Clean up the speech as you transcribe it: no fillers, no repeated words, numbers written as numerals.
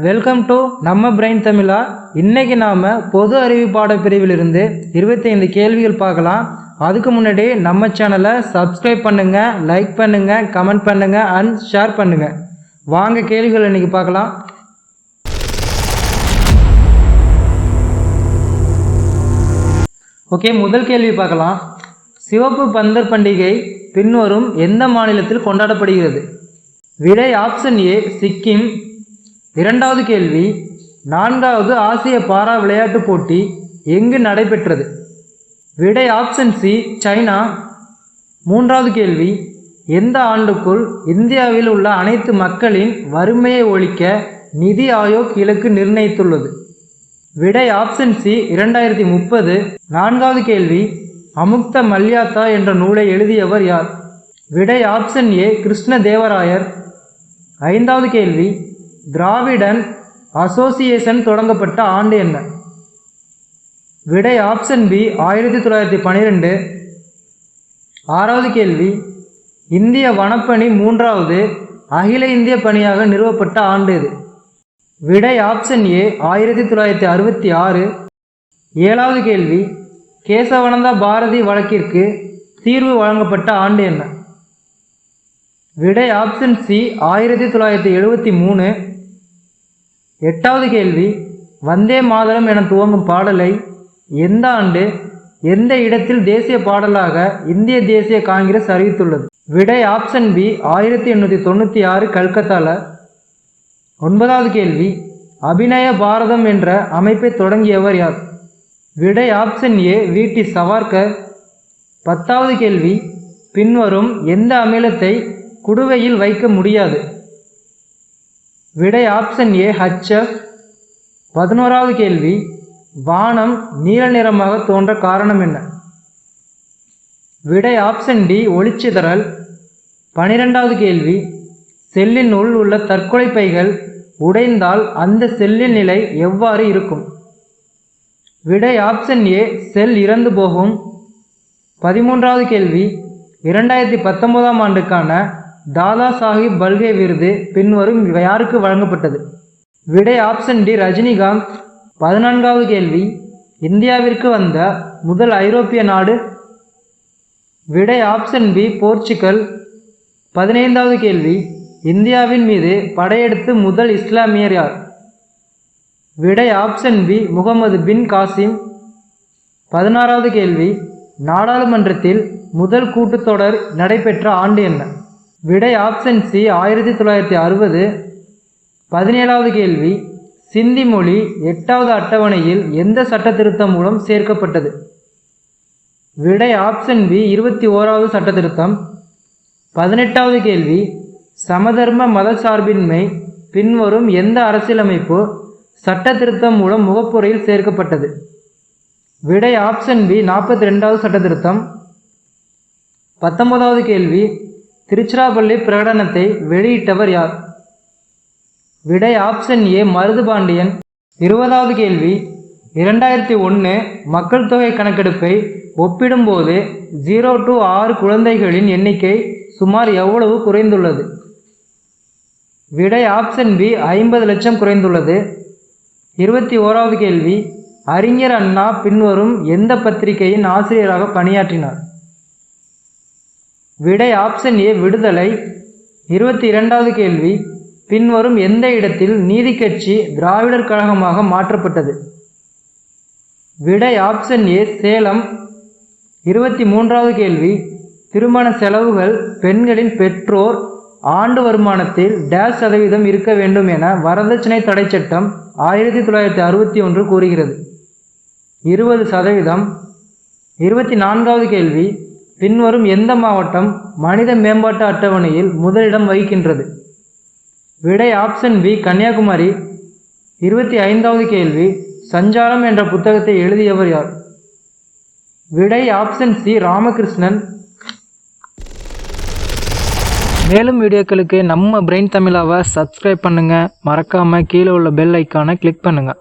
Welcome to நம்ம brain தமிழா. இன்னைக்கு நாம பொது அறிவு பாடப்பிரிவிலிருந்து 25 கேள்விகள் பார்க்கலாம். அதுக்கு முன்னாடி நம்ம சேனலை சப்ஸ்கிரைப் பண்ணுங்க, லைக் பண்ணுங்க, கமெண்ட் பண்ணுங்க அண்ட் ஷேர் பண்ணுங்க. வாங்க கேள்விகள் இன்னைக்கு பார்க்கலாம். ஓகே, முதல் கேள்வி பார்க்கலாம். சிவப்பு பந்தர் பண்டிகை பின்வரும் எந்த மாநிலத்தில் கொண்டாடப்படுகிறது? விடை ஆப்ஷன் ஏ சிக்கிம். இரண்டாவது கேள்வி, 4வது ஆசிய பாரா விளையாட்டுப் போட்டி எங்கு நடைபெற்றது? விடை ஆப்ஷன் சி சைனா. மூன்றாவது கேள்வி, எந்த ஆண்டுக்குள் இந்தியாவில் உள்ள அனைத்து மக்களின் வறுமையை ஒழிக்க நிதி ஆயோக் இலக்கு நிர்ணயித்துள்ளது? விடை ஆப்ஷன் சி 2030. நான்காவது கேள்வி, அமுக்த மல்யாத்தா என்ற நூலை எழுதியவர் யார்? விடை ஆப்ஷன் ஏ கிருஷ்ண தேவராயர். ஐந்தாவது கேள்வி, திராவிடன் அசோசியேஷன் தொடங்கப்பட்ட ஆண்டு என்ன? விடை ஆப்ஷன் பி 1912. ஆறாவது கேள்வி, இந்திய வனப்பணி 3வது அகில இந்திய பணியாக நிறுவப்பட்ட ஆண்டு எது? விடை ஆப்ஷன் ஏ 1966. ஏழாவது கேள்வி, கேசவானந்த பாரதி வழக்கிற்கு தீர்வு வழங்கப்பட்ட ஆண்டு என்ன? விடை ஆப்ஷன் சி 1973. எட்டாவது கேள்வி, வந்தே மாதரம் என துவங்கும் பாடலை எந்த ஆண்டு எந்த இடத்தில் தேசிய பாடலாக இந்திய தேசிய காங்கிரஸ் அறிவித்துள்ளது? விடை ஆப்ஷன் பி 1896 கல்கத்தால. ஒன்பதாவது கேள்வி, அபிநய பாரதம் என்ற அமைப்பை தொடங்கியவர் யார்? விடை ஆப்ஷன் ஏ வி.டி. சவார்கர். 10வது கேள்வி, பின்வரும் எந்த அமிலத்தை குடுவையில் வைக்க முடியாது? விடை ஆப்ஷன் ஏ HF. 11வது கேள்வி, வானம் நீல நிறமாக தோன்ற காரணம் என்ன? விடை ஆப்ஷன் டி ஒளிச்சிதறல். 12வது கேள்வி, செல்லின் உள் உள்ள தற்கொலை பைகள் உடைந்தால் அந்த செல்லின் நிலை எவ்வாறு இருக்கும்? விடை ஆப்ஷன் ஏ செல் இறந்து போகும். 13வது கேள்வி, 2019ஆம் ஆண்டுக்கான தாதா சாஹிப் பல்கே விருது பின்வரும் யாருக்கு வழங்கப்பட்டது? விடை ஆப்ஷன் டி ரஜினிகாந்த். 14வது கேள்வி, இந்தியாவிற்கு வந்த முதல் ஐரோப்பிய நாடு? விடை ஆப்ஷன் பி போர்ச்சுகல். 15வது கேள்வி, இந்தியாவின் மீது படையெடுத்து முதல் இஸ்லாமியர் யார்? விடை ஆப்ஷன் பி முகமது பின் காசிம். 16வது கேள்வி, நாடாளுமன்றத்தில் முதல் கூட்டத்தொடர் நடைபெற்ற ஆண்டு என்ன? விடை ஆப்ஷன் சி 1960. 17வது கேள்வி, சிந்தி மொழி 8வது அட்டவணையில் எந்த சட்ட திருத்தம் மூலம் சேர்க்கப்பட்டது? விடை ஆப்ஷன் பி 21வது சட்ட திருத்தம். 18வது கேள்வி, சமதர்ம மதசார்பின்மை பின்வரும் எந்த அரசியலமைப்பு சட்ட திருத்தம் மூலம் முகப்புரையில் சேர்க்கப்பட்டது? விடை ஆப்ஷன் பி 42வது சட்ட திருத்தம். 19வது கேள்வி, திருச்சிராப்பள்ளி பிரகடனத்தை வெளியிட்டவர் யார்? விடை ஆப்ஷன் ஏ மருதுபாண்டியன். 20வது கேள்வி, 2001 மக்கள் தொகை கணக்கெடுப்பை ஒப்பிடும்போது 0 to 6 குழந்தைகளின் எண்ணிக்கை சுமார் எவ்வளவு குறைந்துள்ளது? விடை ஆப்ஷன் பி 50 லட்சம் குறைந்துள்ளது. 21வது கேள்வி, அறிஞர் அண்ணா பின்வரும் எந்த பத்திரிகையின் ஆசிரியராக பணியாற்றினார்? விடை ஆப்ஷன் ஏ விடுதலை. 22வது கேள்வி, பின்வரும் எந்த இடத்தில் நீதி கட்சி திராவிடர் கழகமாக மாற்றப்பட்டது? விடை ஆப்ஷன் ஏ சேலம். 23வது கேள்வி, திருமண செலவுகள் பெண்களின் பெற்றோர் ஆண்டு வருமானத்தில் %% இருக்க வேண்டும் என வரதட்சணை தடை சட்டம் 1961 கூறுகிறது. 20%. 24வது கேள்வி, பின்வரும் எந்த மாவட்டம் மனித மேம்பாட்டு அட்டவணையில் முதலிடம் வகிக்கின்றது? விடை ஆப்ஷன் பி கன்னியாகுமரி. 25வது கேள்வி, சஞ்சாரம் என்ற புத்தகத்தை எழுதியவர் யார்? விடை ஆப்ஷன் சி ராமகிருஷ்ணன். மேலும் வீடியோக்களுக்கு நம்ம பிரெயின் தமிழாவை சப்ஸ்கிரைப் பண்ணுங்கள். மறக்காமல் கீழே உள்ள பெல் ஐக்கானை கிளிக் பண்ணுங்கள்.